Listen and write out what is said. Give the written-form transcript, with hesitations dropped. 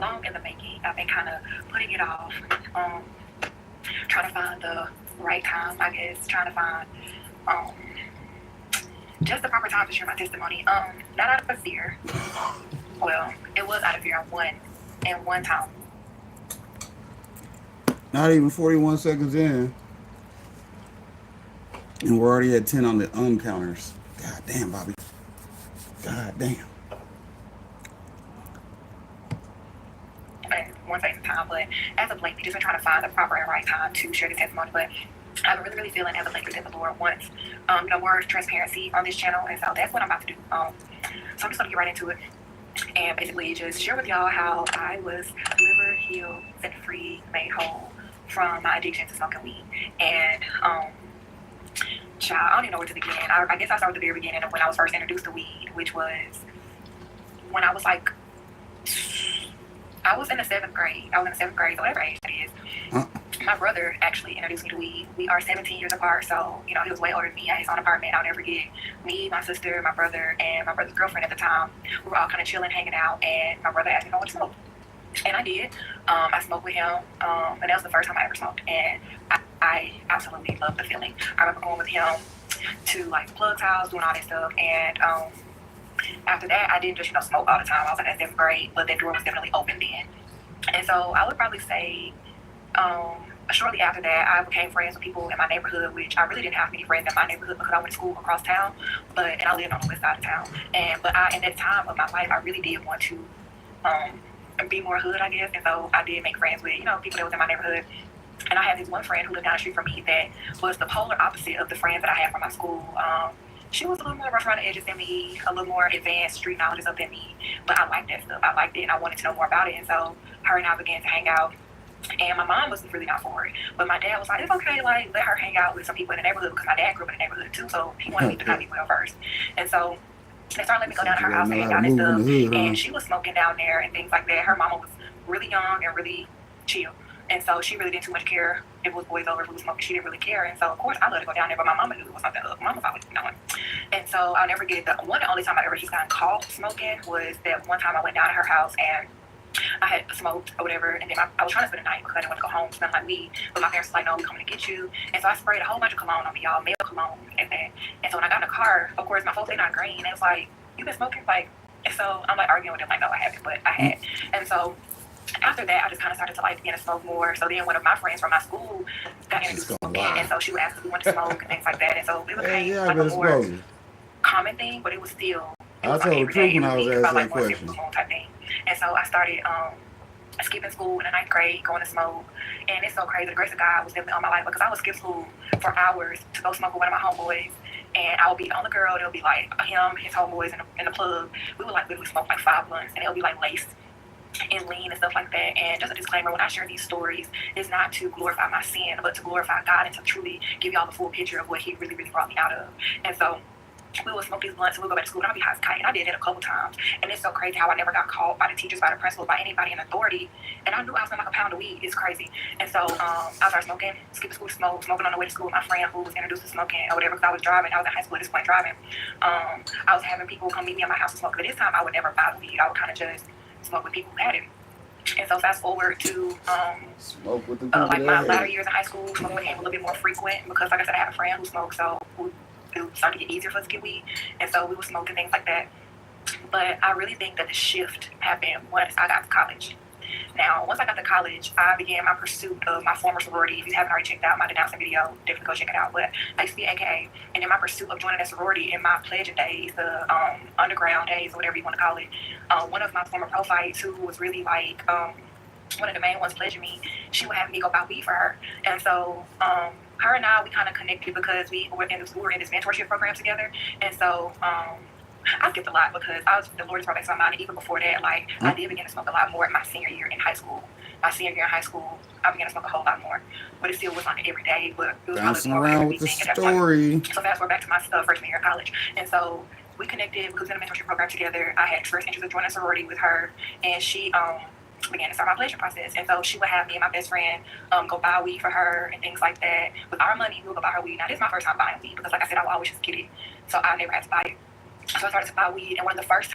long in the making. I've been kind of putting it off, trying to find the right time, I guess, trying to find um, just the proper time to share my testimony. Not out of fear. Well, it was out of fear in one time. Not even 41 seconds in, and we're already at 10 on the uncounters. God damn, Bobby. God damn. And one second time, but as of lately, just been trying to find the proper and right time to share the testimony. But I've been really feeling as of lately that the Lord wants, more transparency on this channel, and so that's what I'm about to do. So I'm just gonna get right into it, and basically just share with y'all how I was delivered, healed, set free, made whole from my addiction to smoking weed. And child, I don't even know where to begin. I guess I'll start with the very beginning of when I was first introduced to weed, which was when I was like, I was in the 7th grade. I was in the 7th grade, so whatever age that is. My brother actually introduced me to weed. We are 17 years apart, so, you know, he was way older than me. He had his own apartment. I'll never forget. Me, my sister, my brother, and my brother's girlfriend at the time, we were all kind of chilling, hanging out, and my brother asked me if I wanted to smoke. And I did. I smoked with him, and that was the first time I ever smoked. And I absolutely loved the feeling. I remember going with him to, like, Plug's house, doing all that stuff, and after that, I didn't just, you know, smoke all the time. I was like in 7th grade, but that door was definitely open then. And so I would probably say, shortly after that, I became friends with people in my neighborhood, which I really didn't have many friends in my neighborhood because I went to school across town, and I lived on the west side of town. But in that time of my life, I really did want to be more hood, I guess. And so I did make friends with, you know, people that was in my neighborhood. And I had this one friend who lived down the street from me that was the polar opposite of the friends that I had from my school. She was a little more rough around the edges than me, a little more advanced street knowledge stuff than me. But I liked that stuff. I liked it, and I wanted to know more about it. And so her and I began to hang out. And my mom was really not for it. But my dad was like, it's okay, like, let her hang out with some people in the neighborhood, because my dad grew up in the neighborhood too, so he wanted me to kind of be well first. And so they started letting me go down to her house and hang out and stuff. And she was smoking down there and things like that. Her mama was really young and really chill. And so she really didn't too much care if it was boys over who was smoking. She didn't really care. And so, of course, I let her go down there, but my mama knew it was something up. Mama was always knowing. And so I'll never get the one and only time I ever just got caught smoking was that one time I went down to her house and I had smoked or whatever, and then I was trying to spend the night because I didn't want to go home smelling like weed. But my parents were like, no, we're coming to get you. And so I sprayed a whole bunch of cologne on me, y'all, male cologne and that. And so when I got in the car, of course, my folks, they not green. And it was like, you been smoking? Like, and so I'm like arguing with them, like, no, I haven't, but I had. And so after that, I just kind of started to like begin to smoke more. So then one of my friends from my school got introduced to smoking, and so she would ask if we wanted to smoke and things like that. And so it became like a more common thing, but it was still, it was like every day, every week, about like once every blue moon type thing. And so I started skipping school in the 9th grade, going to smoke. And it's so crazy. The grace of God was definitely on my life, because I would skip school for hours to go smoke with one of my homeboys. And I would be the only girl. There'll be like him, his homeboys in the plug. We would like literally smoke like 5 blunts, and it'll be like laced and lean and stuff like that. And just a disclaimer, when I share these stories, it's not to glorify my sin, but to glorify God and to truly give y'all the full picture of what he really, really brought me out of. And so we would smoke these blunts and we'd go back to school, and I'd be high as a kite. And I did it a couple times. And it's so crazy how I never got caught by the teachers, by the principal, by anybody in authority. And I knew I was smoking like a pound of weed. It's crazy. And so I started smoking, skipping school to smoke, smoking on the way to school with my friend who was introduced to smoking or whatever, because I was driving. I was in high school at this point driving. I was having people come meet me at my house to smoke. But this time I would never buy weed. I would kind of just smoke with people who had it. And so fast forward to like my latter years in high school, smoking became a little bit more frequent because, like I said, I had a friend who smoked, so it started to get easier for us to get weed. And so we were smoking things like that. But I really think that the shift happened once I got to college. Now, once I got to college, I began my pursuit of my former sorority. If you haven't already checked out my denouncing video, definitely go check it out. But I used to be AKA, and in my pursuit of joining that sorority in my pledging days, the underground days, or whatever you want to call it, one of my former profites, who was really like one of the main ones pledging me, she would have me go buy weed for her. And so her and I, we kind of connected because we were in this mentorship program together. And so I skipped a lot because the Lord has brought back to my mind. And even before that, like I did begin to smoke a lot more in my senior year in high school. My senior year in high school, I began to smoke a whole lot more. But it still was like every day. But it was bouncing around with the story. So fast forward back to my freshman year of college. And so we connected because we were in a mentorship program together. I had expressed interest in joining a sorority with her, and she began to start my pledging process. And so she would have me and my best friend go buy weed for her and things like that. With our money, we would go buy her weed. Now, this is my first time buying weed because, like I said, I would always just get it. So I never had to buy it. So I started to buy weed, and one of the first